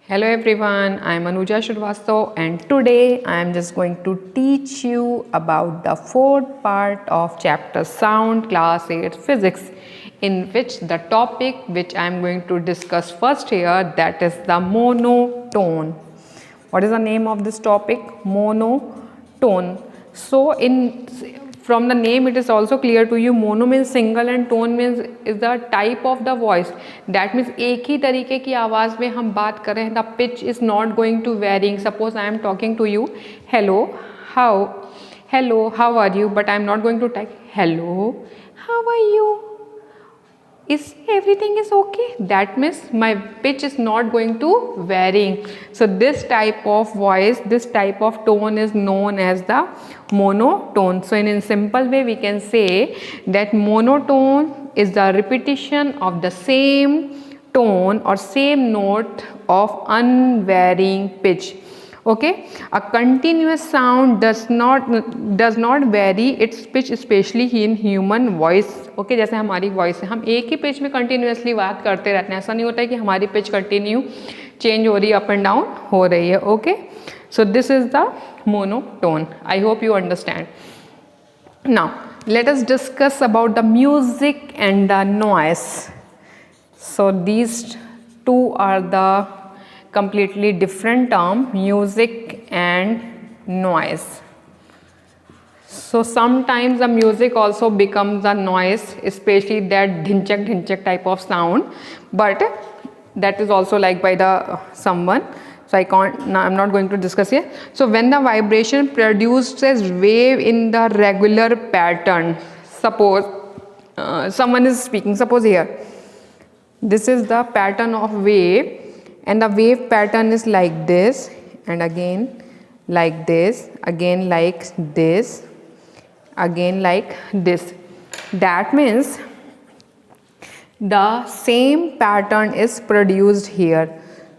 Hello everyone, I am Anuja Shrivastava and today I am just going to teach you about the fourth part of chapter Sound Class 8 Physics, in which the topic which I am going to discuss first here, that is the monotone. What is the name of this topic? Monotone. So from the name it is also clear to you, mono means single and tone means is the type of the voice. That means एक ही तरीके की आवाज़ में हम बात कर रहे हैं. The pitch is not going to varying. Suppose I am talking to you, hello, how are you? But I am not going to type hello, how are you? Is everything is okay? That means my pitch is not going to varying. So this type of voice, this type of tone is known as the monotone. So in simple way we can say that monotone is the repetition of the same tone or same note of unvarying pitch. Okay, a continuous sound does not vary its pitch, especially in human voice. Okay, जैसे हमारी voice है, हम एक ही pitch में continuously बात करते रहते हैं. ऐसा नहीं होता है कि हमारी पिच कंटिन्यू चेंज हो रही है, अप एंड डाउन हो रही है. Okay, so this is the monotone. I hope you understand. Now let us discuss about the music and the noise. So these two are the completely different term, music and noise. So sometimes the music also becomes a noise, especially that dhinchak type of sound, but that is also liked by the someone. So I can't now, I'm not going to discuss here. So when the vibration produces wave in the regular pattern, suppose someone is speaking, suppose here this is the pattern of wave, and the wave pattern is like this, and again like this, again like this, again like this. That means the same pattern is produced here.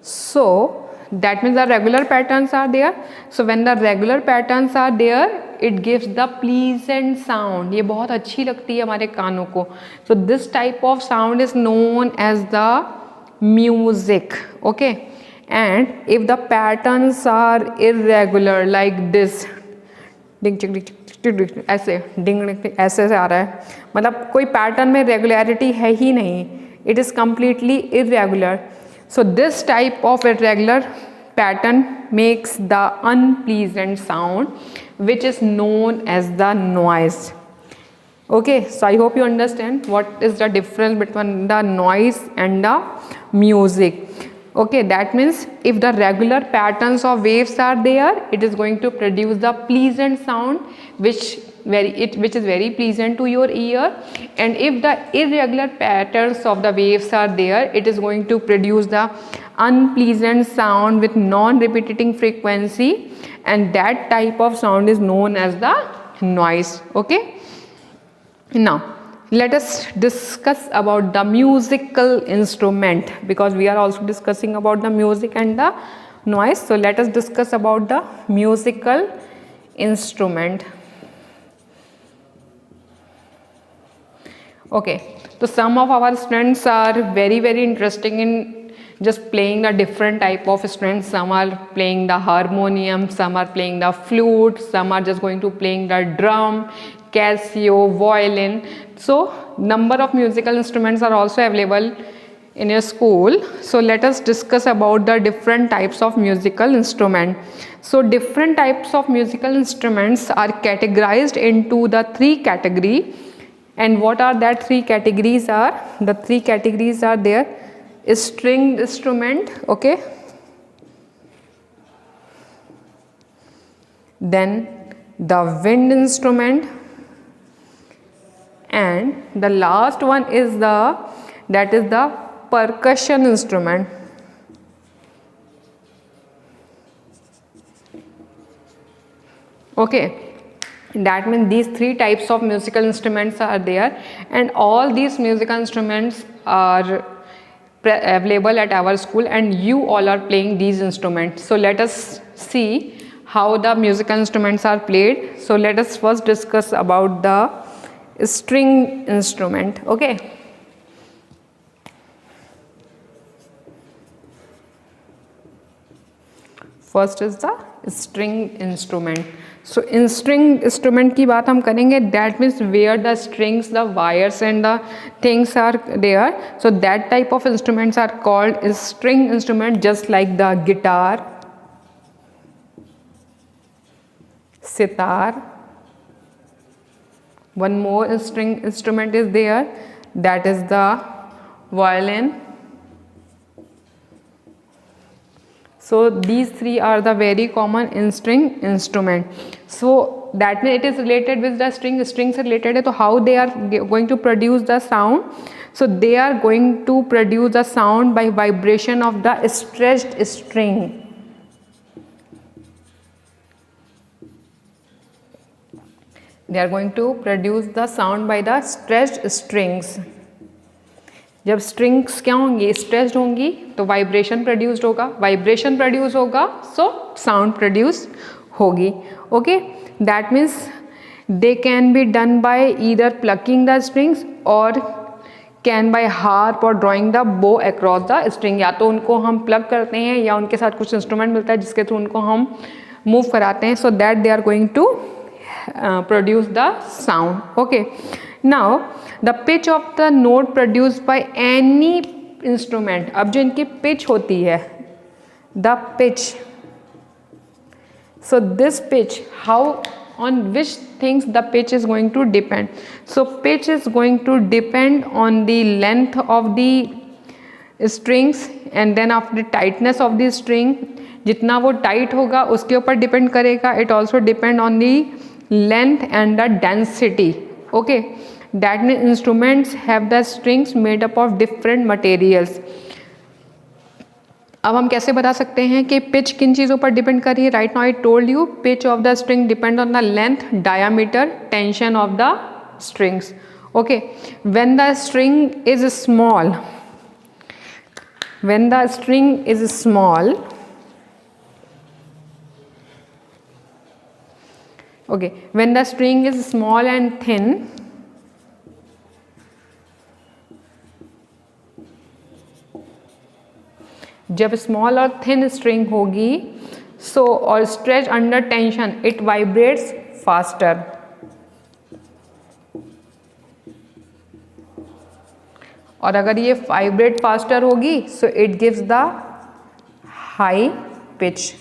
So that means the regular patterns are there. So when the regular patterns are there, it gives the pleasant sound. ये बहुत अच्छी लगती है हमारे कानों को. So this type of sound is known as the music. Okay, and if the patterns are irregular like this, ऐसे ऐसे से आ रहा है, मतलब कोई पैटर्न में रेगुलरिटी है ही नहीं, it is completely irregular. So this type of irregular pattern makes the unpleasant sound, which is known as the noise. Okay, so I hope you understand what is the difference between the noise and the music. Okay, that means if the regular patterns of waves are there, it is going to produce the pleasant sound, which is very pleasant to your ear. And if the irregular patterns of the waves are there, it is going to produce the unpleasant sound with non-repeating frequency, and that type of sound is known as the noise. Okay, now let us discuss about the musical instrument, because we are also discussing about the music and the noise. So let us discuss about the musical instrument. Okay, so some of our students are very interested in just playing the different type of instruments. Some are playing the harmonium, some are playing the flute, some are just going to playing the drum, Casio, violin. So number of musical instruments are also available in your school. So let us discuss about the different types of musical instrument. So different types of musical instruments are categorized into the three category. And what are that three categories are? The three categories are there: stringed instrument, okay, then the wind instrument, and the last one is the percussion instrument. Okay, that means these three types of musical instruments are there, and all these musical instruments are available at our school, and you all are playing these instruments. So let us see how the musical instruments are played. So let us first discuss about the string instrument. Okay, first is the string instrument. So in string instrument की बात हम करेंगे. That means where the strings, the wires and the things are there. So that type of instruments are called string instrument, just like the guitar, sitar. One more string instrument is there, that is the violin. So these three are the very common in string instrument. So that means it is related with the string. Strings are related to how they are going to produce the sound. So they are going to produce the sound by vibration of the stretched string. They are going to produce the sound by the stretched strings. जब strings क्या होंगी, stretched होंगी, तो vibration produced होगा, vibration produce होगा, so sound produce होगी. Okay, that means they can be done by either plucking the strings और can buy harp और ड्रॉइंग द बो अक्रॉस द स्ट्रिंग. या तो उनको हम प्लग करते हैं या उनके साथ कुछ इंस्ट्रूमेंट मिलता है जिसके थ्रू उनको हम मूव कराते हैं. So that they are going to produce the sound. Okay, now the pitch of the note produced by any instrument. अब जो इनकी pitch होती है, the pitch, so this pitch, how, on which things the pitch is going to depend. So pitch is going to depend on the length of the strings and then of the tightness of the string. जितना वो tight होगा उसके ऊपर depend करेगा. It also depend on the length and the density. Okay, that means instruments have the strings made up of different materials. अब हम कैसे बता सकते हैं कि पिच किन चीज़ों पर डिपेंड कर रही है. Right now I told you pitch of the string depend on the length, diameter, tension of the strings. Okay, when the string is small, when the string is small, okay, when the string is small and thin, जब small और thin string होगी, so और stretch under tension, it vibrates faster. और अगर ये vibrate faster होगी, so it gives the high pitch.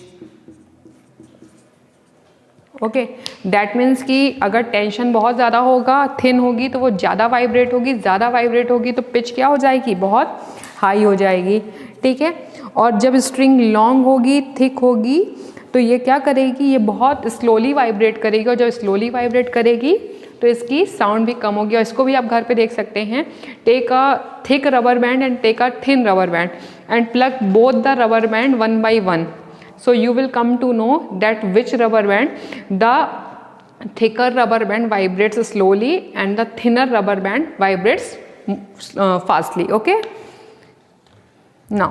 Okay, that means कि अगर टेंशन बहुत ज़्यादा होगा, थिन होगी तो वो ज़्यादा वाइब्रेट होगी, ज़्यादा वाइब्रेट होगी तो पिच क्या हो जाएगी, बहुत हाई हो जाएगी. ठीक है, और जब स्ट्रिंग लॉन्ग होगी, थिक होगी, तो ये क्या करेगी, ये बहुत स्लोली वाइब्रेट करेगी. और जब स्लोली वाइब्रेट करेगी तो इसकी साउंड भी कम होगी. और इसको भी आप घर पे देख सकते हैं. Take a thick rubber band and take a thin rubber band and plug both the rubber band one by one. So you will come to know that which rubber band, the thicker rubber band vibrates slowly and the thinner rubber band vibrates fastly. Okay, now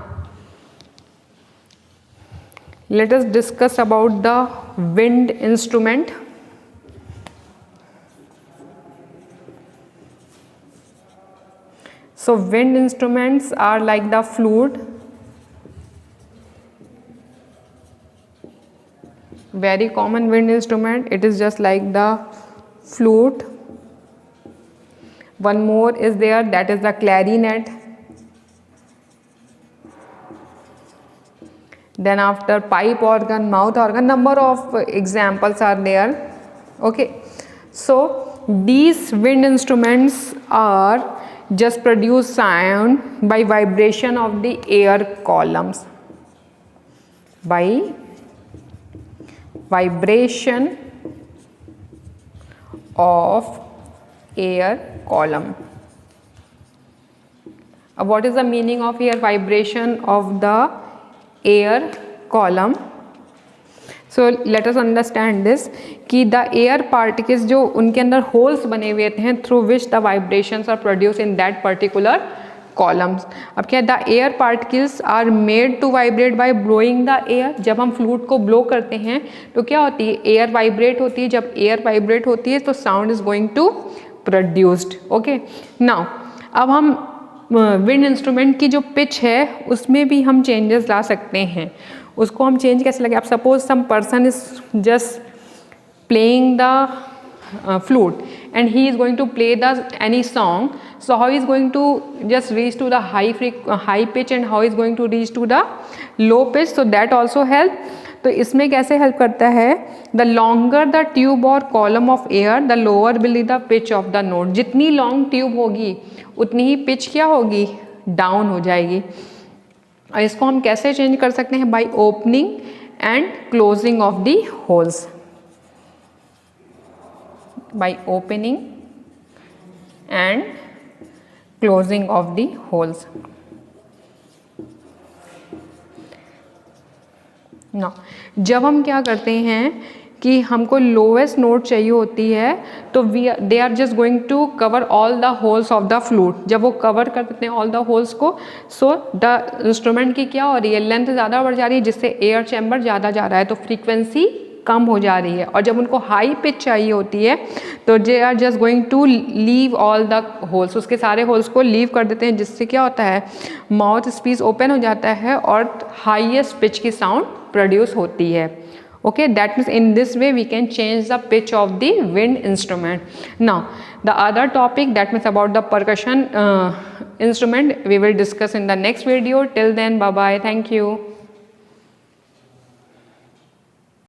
let us discuss about the wind instrument. So wind instruments are like the flute, very common wind instrument. It is just like the flute. One more is there, that is the clarinet. Then after pipe organ, mouth organ, number of examples are there. Okay, so these wind instruments are just produce sound by vibration of the air columns, by vibration of air column. What is the meaning of here, vibration of the air column? So let us understand this कि the air particles जो उनके अंदर holes बने हुए हैं through which the vibrations are produced in that particular columns. अब क्या, the air particles are made to vibrate by blowing the air. जब हम फ्लूट को ब्लो करते हैं तो क्या होती है, एयर वाइब्रेट होती है. जब एयर वाइब्रेट होती है तो sound is going to produced. Okay, now अब हम विंड इंस्ट्रूमेंट की जो पिच है उसमें भी हम चेंजेस ला सकते हैं। उसको हम चेंज कैसे लगे, आप suppose some person is just playing the flute and he is going to play the any song, so how he is going to just reach to the high pitch and how he is going to reach to the low pitch, so that also help. तो इसमें कैसे help करता है, the longer the tube और column of air the lower will be the pitch of the note. जितनी long tube होगी उतनी ही pitch क्या होगी, डाउन हो जाएगी। और इसको हम कैसे चेंज कर सकते हैं, by opening and closing of the holes, by opening and closing of the holes. Now, जब हम क्या करते हैं कि हमको लोएस्ट नोट चाहिए होती है तो they are just going to cover all the holes of the flute. जब वो कवर कर देते हैं ऑल द होल्स को, सो द इंस्ट्रूमेंट की क्या हो रही है, लेंथ ज़्यादा बढ़ जा रही है, जिससे एयर चैम्बर ज़्यादा जा रहा है, तो फ्रीक्वेंसी कम हो जा रही है। और जब उनको हाई पिच चाहिए होती है तो they are just going to leave all the holes, उसके सारे होल्स को लीव कर देते हैं, जिससे क्या होता है, माउथ स्पेस ओपन हो जाता है और हाईएस्ट पिच की साउंड प्रोड्यूस होती है। Okay, that means in this way we can change the pitch of the wind instrument. Now the other topic that means about the percussion instrument we will discuss in the next video. Till then, bye bye, thank you.